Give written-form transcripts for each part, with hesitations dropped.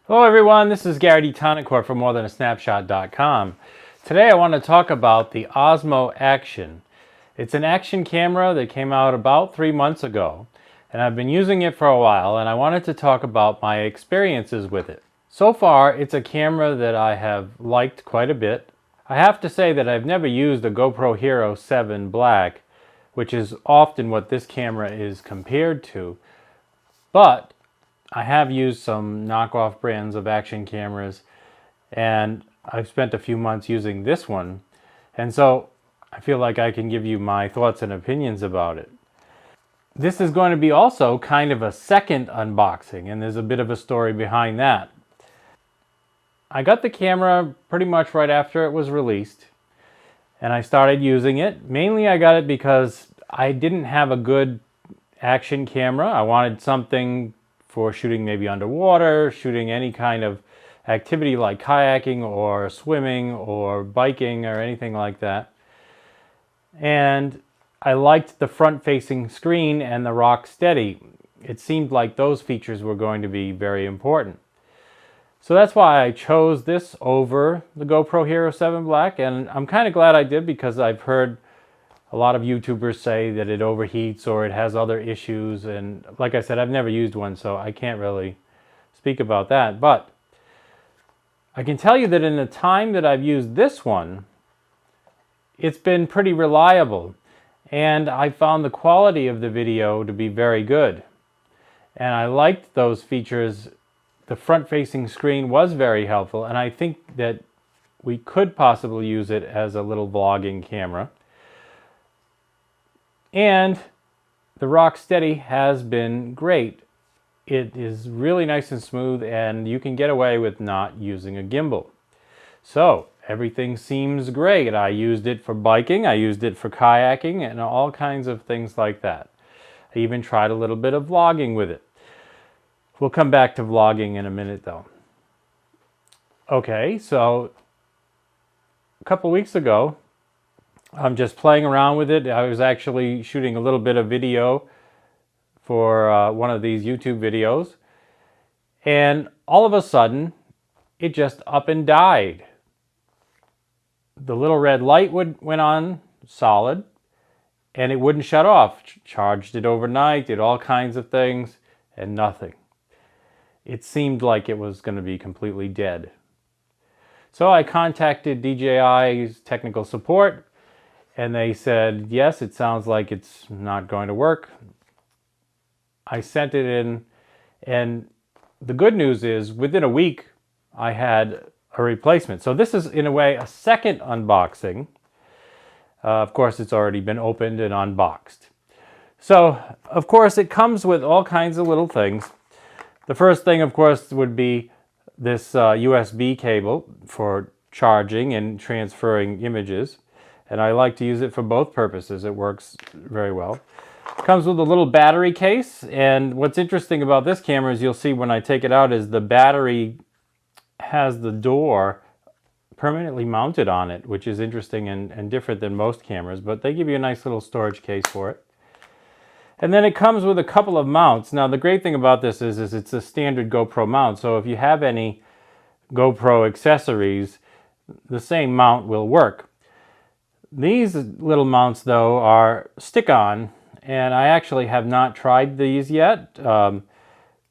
Hello everyone, this is Gary D. Tonicourt from morethanasnapshot.com. Today I want to talk about the OSMO Action. It's an action camera that came out about 3 months ago, and I've been using it for a while, and I wanted to talk about my experiences with it. So far, it's a camera that I have liked quite a bit. I have to say that I've never used a GoPro Hero 7 Black, which is often what this camera is compared to, but I have used some knockoff brands of action cameras, and I've spent a few months using this one, and so I feel like I can give you my thoughts and opinions about it. This is going to be also kind of a second unboxing, and there's a bit of a story behind that. I got the camera pretty much right after it was released, and I started using it. Mainly I got it because I didn't have a good action camera. I wanted something for shooting maybe underwater, shooting any kind of activity like kayaking or swimming or biking or anything like that. And I liked the front-facing screen and the rock steady. It seemed like those features were going to be very important. So that's why I chose this over the GoPro Hero 7 Black, and I'm kind of glad I did because I've heard a lot of YouTubers say that it overheats or it has other issues, and like I said, I've never used one, so I can't really speak about that. But I can tell you that in the time that I've used this one, it's been pretty reliable, and I found the quality of the video to be very good. And I liked those features. The front-facing screen was very helpful, and I think that we could possibly use it as a little vlogging camera. And the rock steady has been great. It is really nice and smooth, and you can get away with not using a gimbal. So everything seems great. I used it for biking, I used it for kayaking, and all kinds of things like that. I even tried a little bit of vlogging with it. We'll come back to vlogging in a minute though. Okay, so a couple weeks ago, I'm just playing around with it. I was actually shooting a little bit of video for one of these YouTube videos, and all of a sudden it just up and died. The little red light went on solid, and it wouldn't shut off. Charged it overnight, did all kinds of things, and nothing. It seemed like it was going to be completely dead. So I contacted DJI's technical support, and they said, yes, it sounds like it's not going to work. I sent it in, and the good news is within a week I had a replacement. So this is in a way a second unboxing. Of course, it's already been opened and unboxed. So of course it comes with all kinds of little things. The first thing, of course, would be this USB cable for charging and transferring images. And I like to use it for both purposes. It works very well. It comes with a little battery case, and what's interesting about this camera is you'll see when I take it out is the battery has the door permanently mounted on it, which is interesting and different than most cameras, but they give you a nice little storage case for it. And then it comes with a couple of mounts. Now the great thing about this is it's a standard GoPro mount, so if you have any GoPro accessories, the same mount will work. These little mounts though are stick-on, and I actually have not tried these yet.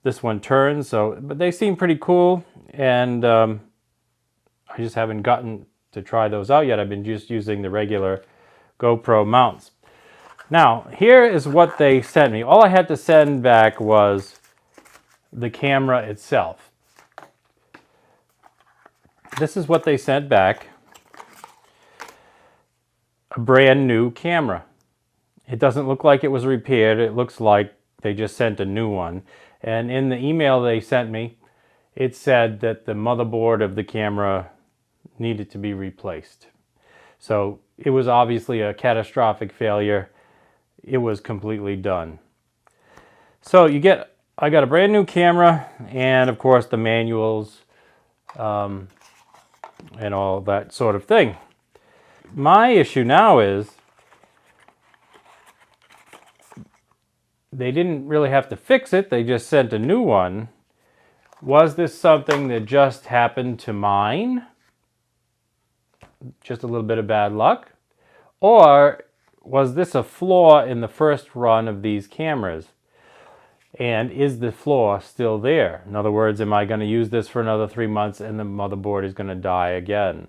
This one turns, but they seem pretty cool, and I just haven't gotten to try those out yet. I've been just using the regular GoPro mounts. Now, here is what they sent me. All I had to send back was the camera itself. This is what they sent back. A brand new camera. It doesn't look like it was repaired. It looks like they just sent a new one. And in the email they sent me, it said that the motherboard of the camera needed to be replaced. So it was obviously a catastrophic failure. It was completely done. So I got a brand new camera, and of course the manuals and all that sort of thing. My issue now is they didn't really have to fix it. They just sent a new one, Was this something that just happened to mine? Just a little bit of bad luck? Or was this a flaw in the first run of these cameras? And is the flaw still there? In other words, am I going to use this for another 3 months and the motherboard is going to die again?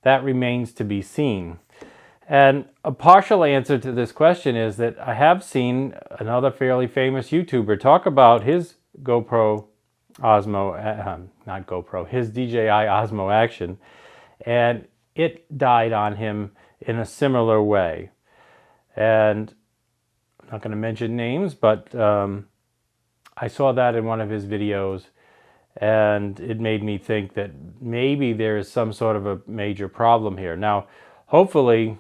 That remains to be seen. And a partial answer to this question is that I have seen another fairly famous YouTuber talk about his GoPro Osmo, not GoPro, his DJI Osmo Action, and it died on him in a similar way. And I'm not going to mention names, but I saw that in one of his videos, and it made me think that maybe there is some sort of a major problem here. Now, hopefully,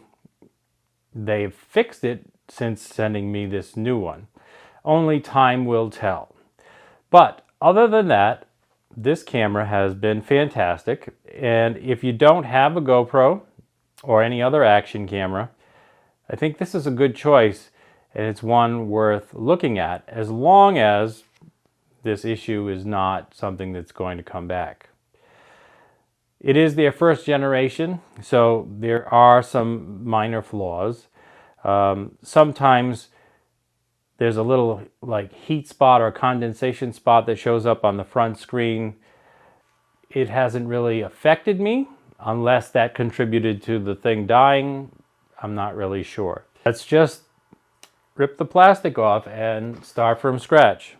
they've fixed it since sending me this new one. Only time will tell. But other than that, this camera has been fantastic. And if you don't have a GoPro or any other action camera, I think this is a good choice, and it's one worth looking at as long as this issue is not something that's going to come back. It is their first generation, so there are some minor flaws. Sometimes there's a little like heat spot or condensation spot that shows up on the front screen. It hasn't really affected me unless that contributed to the thing dying. I'm not really sure. Let's just rip the plastic off and start from scratch.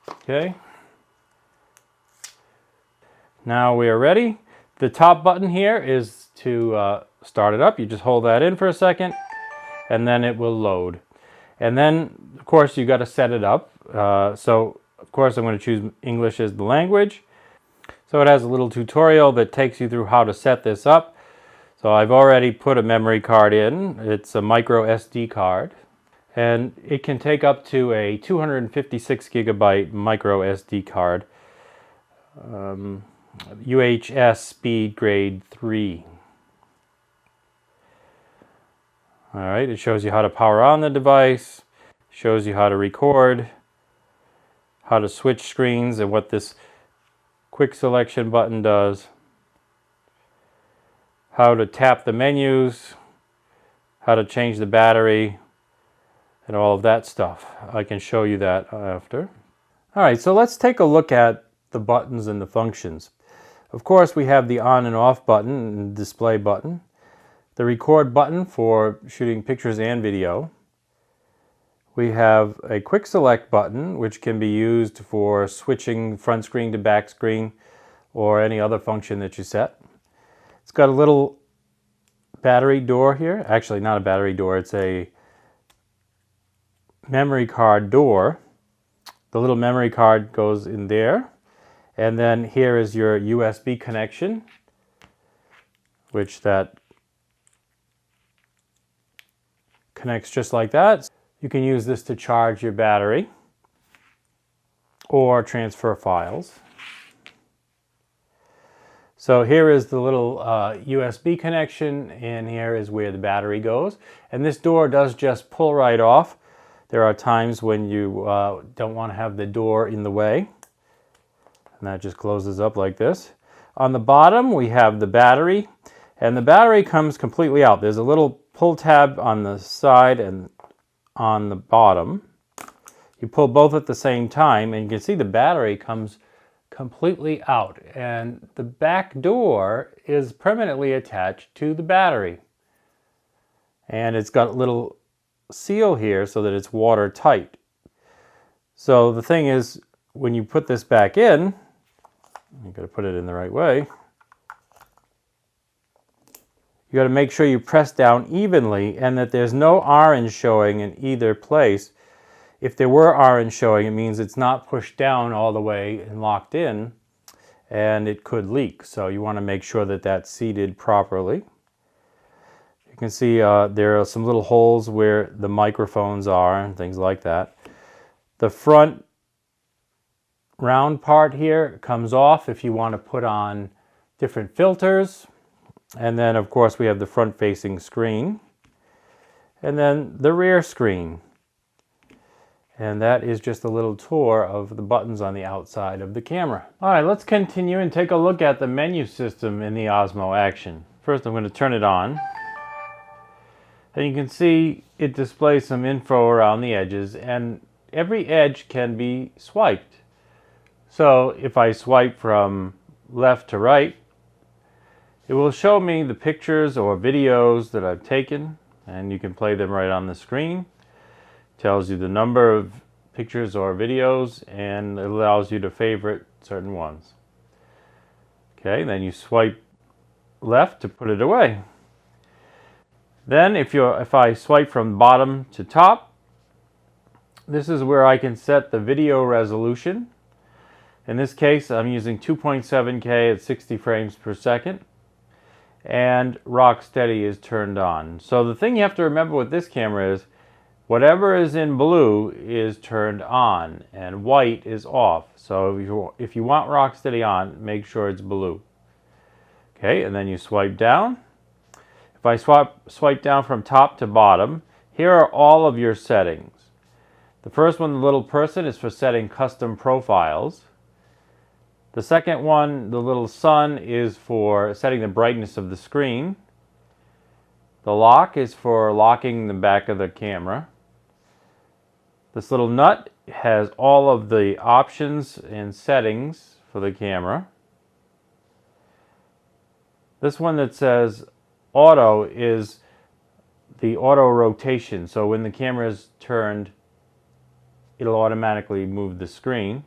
Okay. Now we are ready. The top button here is to start it up. You just hold that in for a second and then it will load. And then, of course, you got to set it up. So, of course, I'm going to choose English as the language. So it has a little tutorial that takes you through how to set this up. So I've already put a memory card in. It's a micro SD card. And it can take up to a 256 gigabyte micro SD card. UHS speed grade 3. All right, it shows you how to power on the device, shows you how to record, how to switch screens, and what this quick selection button does, how to tap the menus, how to change the battery, and all of that stuff. I can show you that after. All right, so let's take a look at the buttons and the functions. Of course, we have the on and off button and display button, the record button for shooting pictures and video. We have a quick select button, which can be used for switching front screen to back screen or any other function that you set. It's got a little battery door here. Actually, not a battery door, it's a memory card door. The little memory card goes in there. And then here is your USB connection, which that connects just like that. You can use this to charge your battery or transfer files. So here is the little USB connection, and here is where the battery goes. And this door does just pull right off. There are times when you don't want to have the door in the way. And that just closes up like this. On the bottom, we have the battery, and the battery comes completely out. There's a little pull tab on the side and on the bottom. You pull both at the same time, and you can see the battery comes completely out. And the back door is permanently attached to the battery. And it's got a little seal here so that it's watertight. So the thing is, when you put this back in, you got to put it in the right way. You got to make sure you press down evenly and that there's no orange showing in either place. If there were orange showing, it means it's not pushed down all the way and locked in, and it could leak. So you want to make sure that that's seated properly. You can see there are some little holes where the microphones are and things like that. The front round part here comes off if you want to put on different filters. And then, of course, we have the front-facing screen. And then the rear screen. And that is just a little tour of the buttons on the outside of the camera. All right, let's continue and take a look at the menu system in the OSMO Action. First, I'm going to turn it on. And you can see it displays some info around the edges, and every edge can be swiped. So if I swipe from left to right, it will show me the pictures or videos that I've taken, and you can play them right on the screen. Tells you the number of pictures or videos, and it allows you to favorite certain ones. Okay, then you swipe left to put it away. Then if I swipe from bottom to top, this is where I can set the video resolution. In this case, I'm using 2.7K at 60 frames per second, and rock steady is turned on. So the thing you have to remember with this camera is whatever is in blue is turned on and white is off. So if you want rock steady on, make sure it's blue. Okay, and then you swipe down. If I swipe down from top to bottom, here are all of your settings. The first one, the little person, is for setting custom profiles. The second one, the little sun, is for setting the brightness of the screen. The lock is for locking the back of the camera. This little nut has all of the options and settings for the camera. This one that says auto is the auto rotation. So when the camera is turned, it'll automatically move the screen.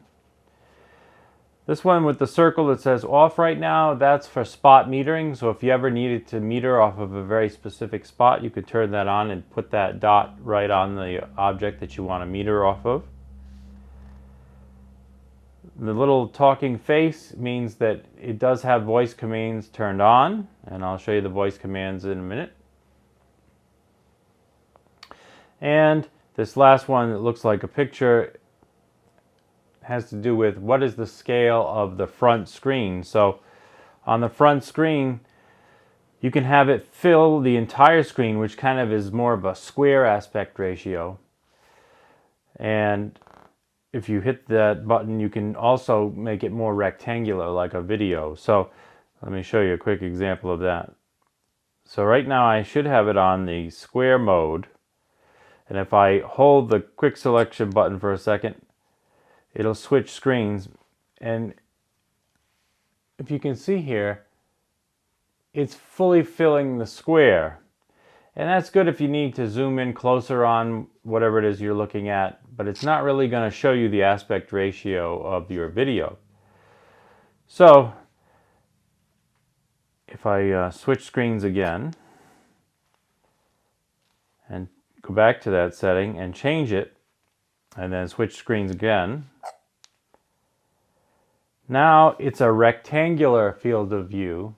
This one with the circle that says off right now, that's for spot metering. So if you ever needed to meter off of a very specific spot, you could turn that on and put that dot right on the object that you want to meter off of. The little talking face means that it does have voice commands turned on, and I'll show you the voice commands in a minute. And this last one that looks like a picture has to do with what is the scale of the front screen. So on the front screen, you can have it fill the entire screen, which kind of is more of a square aspect ratio. And if you hit that button, you can also make it more rectangular, like a video. So let me show you a quick example of that. So right now I should have it on the square mode. And if I hold the quick selection button for a second, it'll switch screens. And if you can see here, it's fully filling the square. And that's good if you need to zoom in closer on whatever it is you're looking at, but it's not really going to show you the aspect ratio of your video. So if I switch screens again and go back to that setting and change it, and then switch screens again, now it's a rectangular field of view.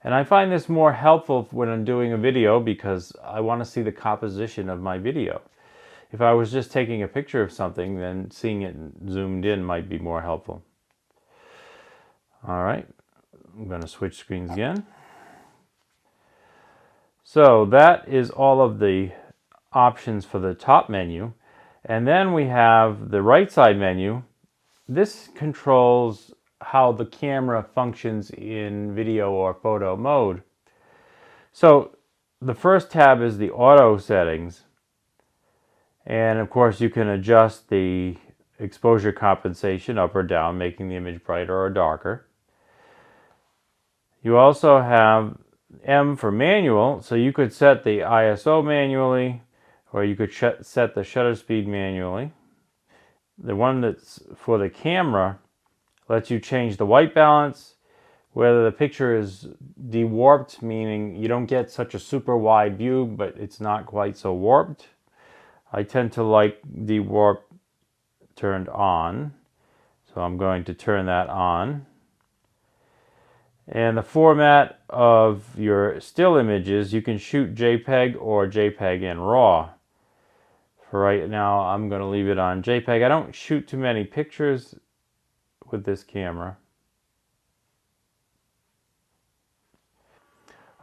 And I find this more helpful when I'm doing a video because I want to see the composition of my video. If I was just taking a picture of something, then seeing it zoomed in might be more helpful. All right, I'm going to switch screens again. So that is all of the options for the top menu. And then we have the right side menu. This controls how the camera functions in video or photo mode. So the first tab is the auto settings. And of course you can adjust the exposure compensation up or down, making the image brighter or darker. You also have M for manual, so you could set the ISO manually, or you could set the shutter speed manually. The one that's for the camera lets you change the white balance, whether the picture is de-warped, meaning you don't get such a super wide view, but it's not quite so warped. I tend to like de-warp turned on, so I'm going to turn that on. And the format of your still images, you can shoot JPEG or JPEG and RAW. For right now, I'm going to leave it on JPEG. I don't shoot too many pictures with this camera.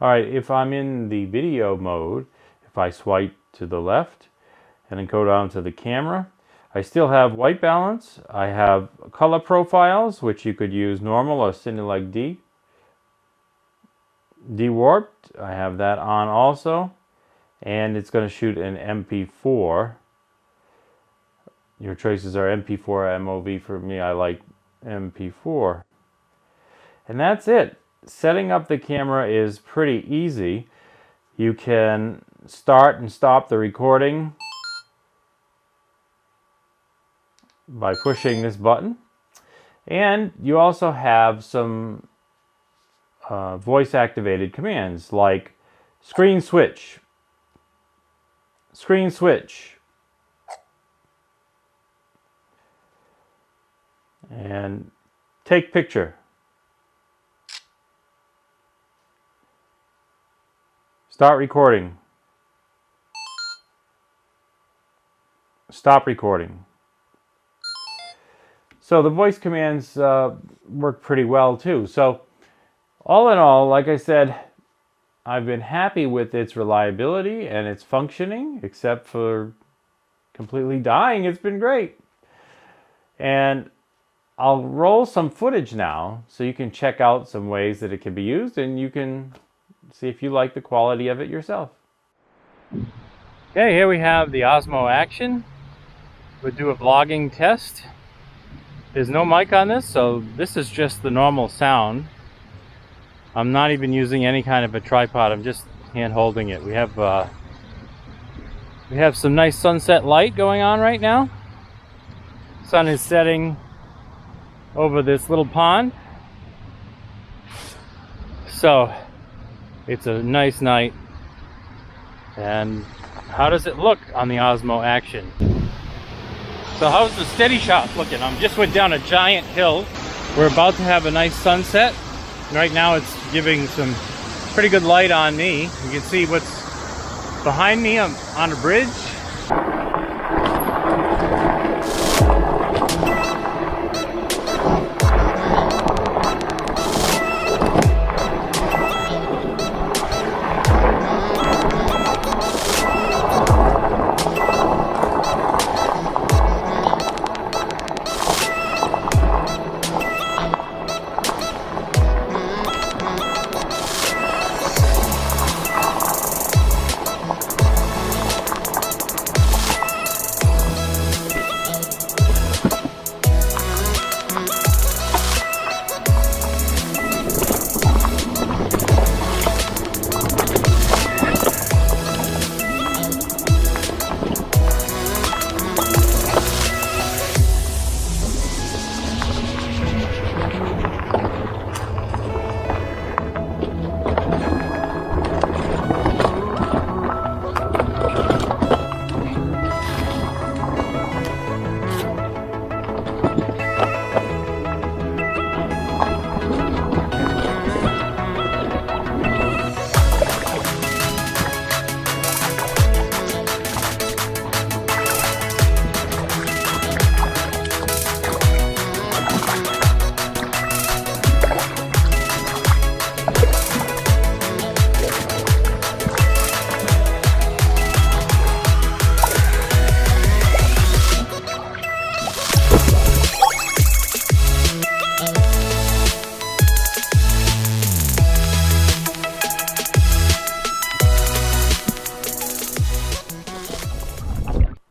Alright, if I'm in the video mode, if I swipe to the left and then go down to the camera, I still have white balance. I have color profiles, which you could use normal or Cinelec D. Dewarped, I have that on also. And it's going to shoot in MP4. Your choices are MP4 or MOV. For me, I like MP4. And that's it. Setting up the camera is pretty easy. You can start and stop the recording by pushing this button. And you also have some voice activated commands like screen switch, screen switch, and take picture. Start recording. Stop recording. So the voice commands work pretty well too. So all in all, like I said, I've been happy with its reliability and its functioning, except for completely dying. It's been great. And I'll roll some footage now so you can check out some ways that it can be used, and you can see if you like the quality of it yourself. Okay, here we have the Osmo Action. We'll do a vlogging test. There's no mic on this, so this is just the normal sound. I'm not even using any kind of a tripod. I'm just hand holding it. We have some nice sunset light going on right now. Sun is setting over this little pond. So it's a nice night. And how does it look on the Osmo Action? So how's the steady shot looking? I just went down a giant hill. We're about to have a nice sunset. Right now it's giving some pretty good light on me. You can see what's behind me. I'm on a bridge.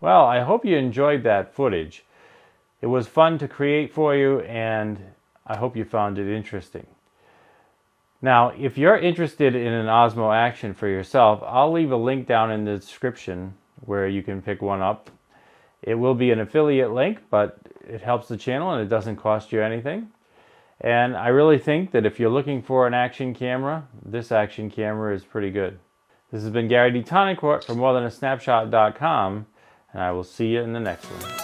Well, I hope you enjoyed that footage. It was fun to create for you, and I hope you found it interesting. Now, if you're interested in an Osmo Action for yourself, I'll leave a link down in the description where you can pick one up. It will be an affiliate link, but it helps the channel and it doesn't cost you anything. And I really think that if you're looking for an action camera, this action camera is pretty good. This has been Gary D. Tonicourt from morethanasnapshot.com, and I will see you in the next one.